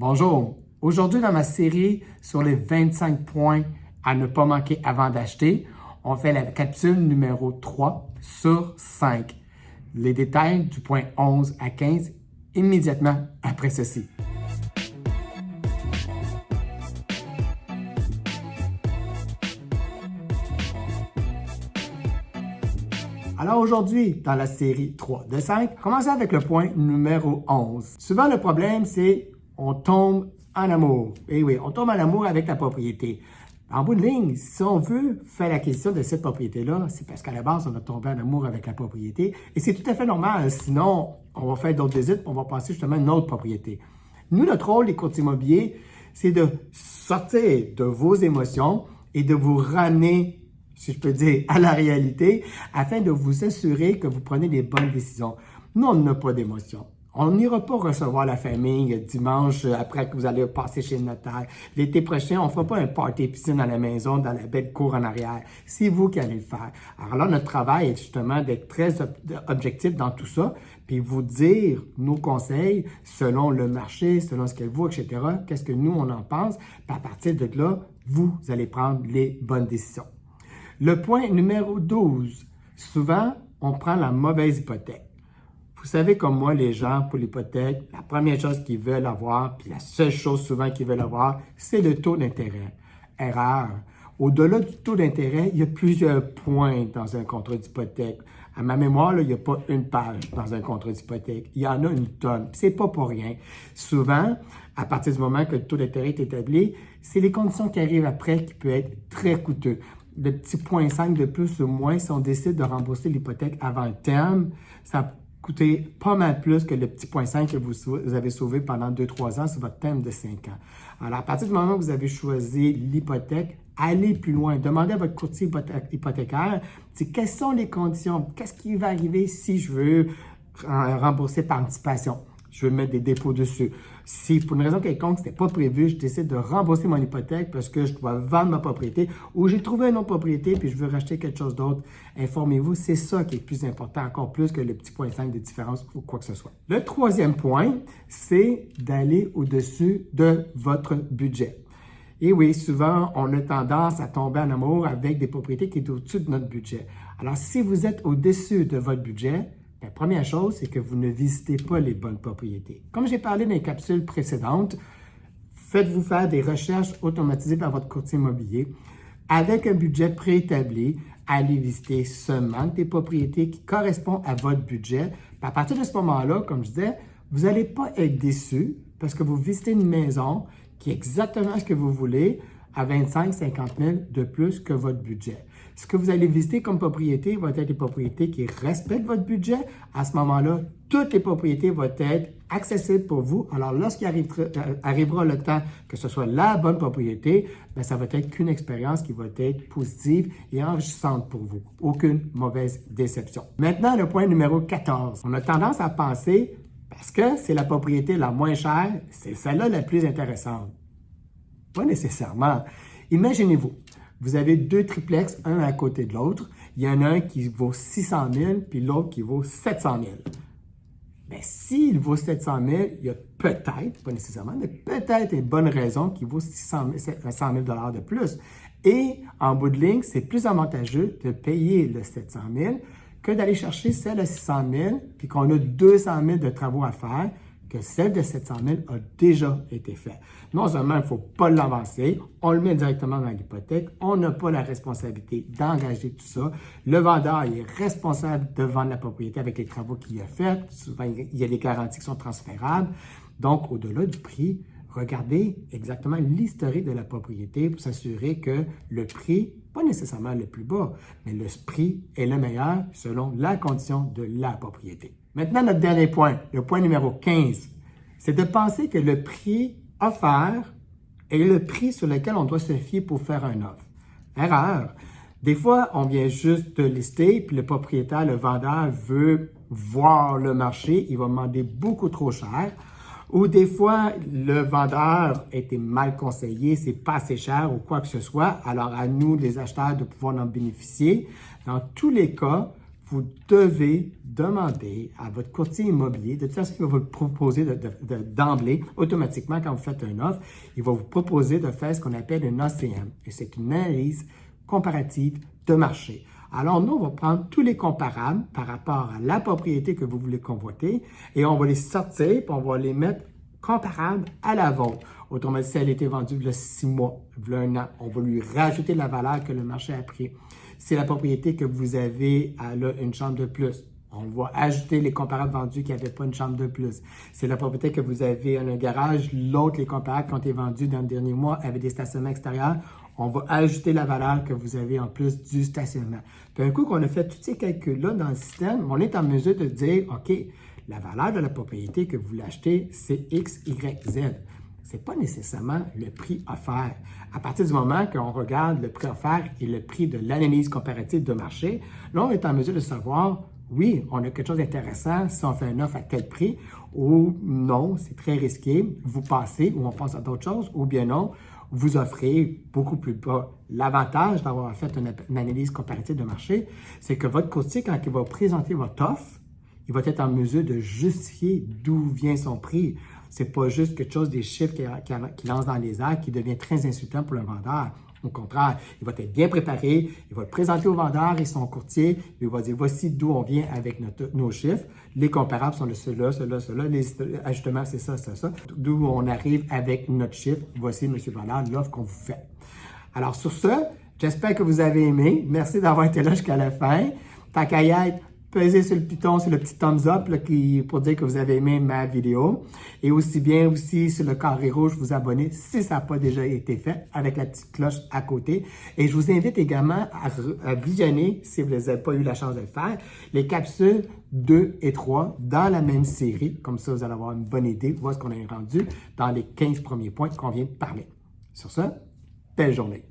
Bonjour, aujourd'hui dans ma série sur les 25 points à ne pas manquer avant d'acheter, on fait la capsule numéro 3 sur 5. Les détails du point 11 à 15 immédiatement après ceci. Alors aujourd'hui, dans la série 3 de 5, commençons avec le point numéro 11. Souvent le problème c'est on tombe en amour. Et oui, on tombe en amour avec la propriété. En bout de ligne, si on veut faire l'acquisition de cette propriété-là, c'est parce qu'à la base, on a tombé en amour avec la propriété. Et c'est tout à fait normal. Sinon, on va faire d'autres visites, on va passer justement à une autre propriété. Nous, notre rôle, les courtiers immobiliers, c'est de sortir de vos émotions et de vous ramener, si je peux dire, à la réalité, afin de vous assurer que vous prenez les bonnes décisions. Nous, on n'a pas d'émotions. On n'ira pas recevoir la famille dimanche après que vous allez passer chez le notaire. L'été prochain, on ne fera pas un party piscine à la maison dans la belle cour en arrière. C'est vous qui allez le faire. Alors là, notre travail est justement d'être très objectif dans tout ça, puis vous dire nos conseils selon le marché, selon ce qu'elle vaut, etc. Qu'est-ce que nous, on en pense. Puis à partir de là, vous allez prendre les bonnes décisions. Le point numéro 12. Souvent, on prend la mauvaise hypothèque. Vous savez comme moi, les gens, pour l'hypothèque, la première chose qu'ils veulent avoir, puis la seule chose souvent qu'ils veulent avoir, c'est le taux d'intérêt. Erreur. Au-delà du taux d'intérêt, il y a plusieurs points dans un contrat d'hypothèque. À ma mémoire, là, il n'y a pas une page dans un contrat d'hypothèque. Il y en a une tonne. C'est pas pour rien. Souvent, à partir du moment que le taux d'intérêt est établi, c'est les conditions qui arrivent après qui peuvent être très coûteux. Le petit 0,5 de plus ou moins, si on décide de rembourser l'hypothèque avant le terme, ça coûter pas mal plus que le petit 0,5 que vous avez sauvé pendant 2-3 ans sur votre terme de 5 ans. Alors, à partir du moment où vous avez choisi l'hypothèque, allez plus loin. Demandez à votre courtier hypothécaire, quelles sont les conditions, qu'est-ce qui va arriver si je veux rembourser par anticipation. Je veux mettre des dépôts dessus. Si pour une raison quelconque, ce n'était pas prévu, je décide de rembourser mon hypothèque parce que je dois vendre ma propriété ou j'ai trouvé une autre propriété puis je veux racheter quelque chose d'autre, informez-vous, c'est ça qui est le plus important, encore plus que le petit 0,5 de différence ou quoi que ce soit. Le troisième point, c'est d'aller au-dessus de votre budget. Et oui, souvent, on a tendance à tomber en amour avec des propriétés qui sont au-dessus de notre budget. Alors, si vous êtes au-dessus de votre budget, la première chose, c'est que vous ne visitez pas les bonnes propriétés. Comme j'ai parlé dans les capsules précédentes, faites-vous faire des recherches automatisées par votre courtier immobilier. Avec un budget préétabli, allez visiter seulement des propriétés qui correspondent à votre budget. Puis à partir de ce moment-là, comme je disais, vous n'allez pas être déçu parce que vous visitez une maison qui est exactement ce que vous voulez à 25-50 000 de plus que votre budget. Ce que vous allez visiter comme propriété va être des propriétés qui respectent votre budget. À ce moment-là, toutes les propriétés vont être accessibles pour vous. Alors, lorsqu'il arrivera le temps que ce soit la bonne propriété, bien, ça va être qu'une expérience qui va être positive et enrichissante pour vous. Aucune mauvaise déception. Maintenant, le point numéro 14. On a tendance à penser, parce que c'est la propriété la moins chère, c'est celle-là la plus intéressante. Pas nécessairement. Imaginez-vous, vous avez deux triplex, un à côté de l'autre. Il y en a un qui vaut 600 000, puis l'autre qui vaut 700 000. Bien, s'il vaut 700 000, il y a peut-être, pas nécessairement, mais peut-être une bonne raison qu'il vaut 100 000 de plus. Et en bout de ligne, c'est plus avantageux de payer le 700 000 que d'aller chercher celle à 600 000, puis qu'on a 200 000 de travaux à faire, que celle de 700 000 a déjà été faite. Non seulement il ne faut pas l'avancer, on le met directement dans l'hypothèque, on n'a pas la responsabilité d'engager tout ça. Le vendeur il est responsable de vendre la propriété avec les travaux qu'il a faits. Souvent, il y a des garanties qui sont transférables. Donc, au-delà du prix, regardez exactement l'historique de la propriété pour s'assurer que le prix, pas nécessairement le plus bas, mais le prix est le meilleur selon la condition de la propriété. Maintenant, notre dernier point, le point numéro 15, c'est de penser que le prix offert est le prix sur lequel on doit se fier pour faire un offre. Erreur. Des fois, on vient juste de lister, puis le propriétaire, le vendeur veut voir le marché, il va demander beaucoup trop cher. Ou des fois, le vendeur a été mal conseillé, c'est pas assez cher ou quoi que ce soit. Alors, à nous, les acheteurs, de pouvoir en bénéficier. Dans tous les cas, vous devez demander à votre courtier immobilier, de toute façon, il va vous le proposer d'emblée, automatiquement, quand vous faites une offre, il va vous proposer de faire ce qu'on appelle une ACM, et c'est une analyse comparative de marché. Alors, nous, on va prendre tous les comparables par rapport à la propriété que vous voulez convoiter et on va les sortir puis on va les mettre comparables à la vôtre. Autrement dit, si elle a été vendue il y a 6 mois, il y a 1 an, on va lui rajouter la valeur que le marché a pris. Si la propriété que vous avez elle a une chambre de plus, on va ajouter les comparables vendus qui n'avaient pas une chambre de plus. C'est la propriété que vous avez un garage, l'autre, les comparables qui ont été vendus dans le dernier mois avec des stationnements extérieurs, on va ajouter la valeur que vous avez en plus du stationnement. Puis un coup qu'on a fait tous ces calculs-là dans le système, on est en mesure de dire, OK, la valeur de la propriété que vous l'achetez, c'est X, Y, Z. Ce n'est pas nécessairement le prix offert. À partir du moment qu'on regarde le prix offert et le prix de l'analyse comparative de marché, là, on est en mesure de savoir, oui, on a quelque chose d'intéressant si on fait une offre à tel prix, ou non, c'est très risqué, vous passez ou on passe à d'autres choses, ou bien non, vous offrez beaucoup plus bas. L'avantage d'avoir fait une analyse comparative de marché, c'est que votre courtier, quand il va présenter votre offre, il va être en mesure de justifier d'où vient son prix. C'est pas juste quelque chose des chiffres qu'il lance dans les airs qui devient très insultant pour le vendeur. Au contraire, il va être bien préparé, il va le présenter au vendeur et son courtier, il va dire voici d'où on vient avec nos chiffres, les comparables sont de ceux-là, les ajustements c'est ça, d'où on arrive avec notre chiffre, voici M. le vendeur, l'offre qu'on vous fait. Alors sur ce, j'espère que vous avez aimé, merci d'avoir été là jusqu'à la fin. Tant qu'à y être, pesez sur le piton, sur le petit thumbs up là, pour dire que vous avez aimé ma vidéo. Et aussi bien aussi sur le carré rouge, vous abonner si ça n'a pas déjà été fait avec la petite cloche à côté. Et je vous invite également à visionner, si vous n'avez pas eu la chance de le faire, les capsules 2 et 3 dans la même série. Comme ça, vous allez avoir une bonne idée de voir ce qu'on a rendu dans les 15 premiers points qu'on vient de parler. Sur ce, belle journée.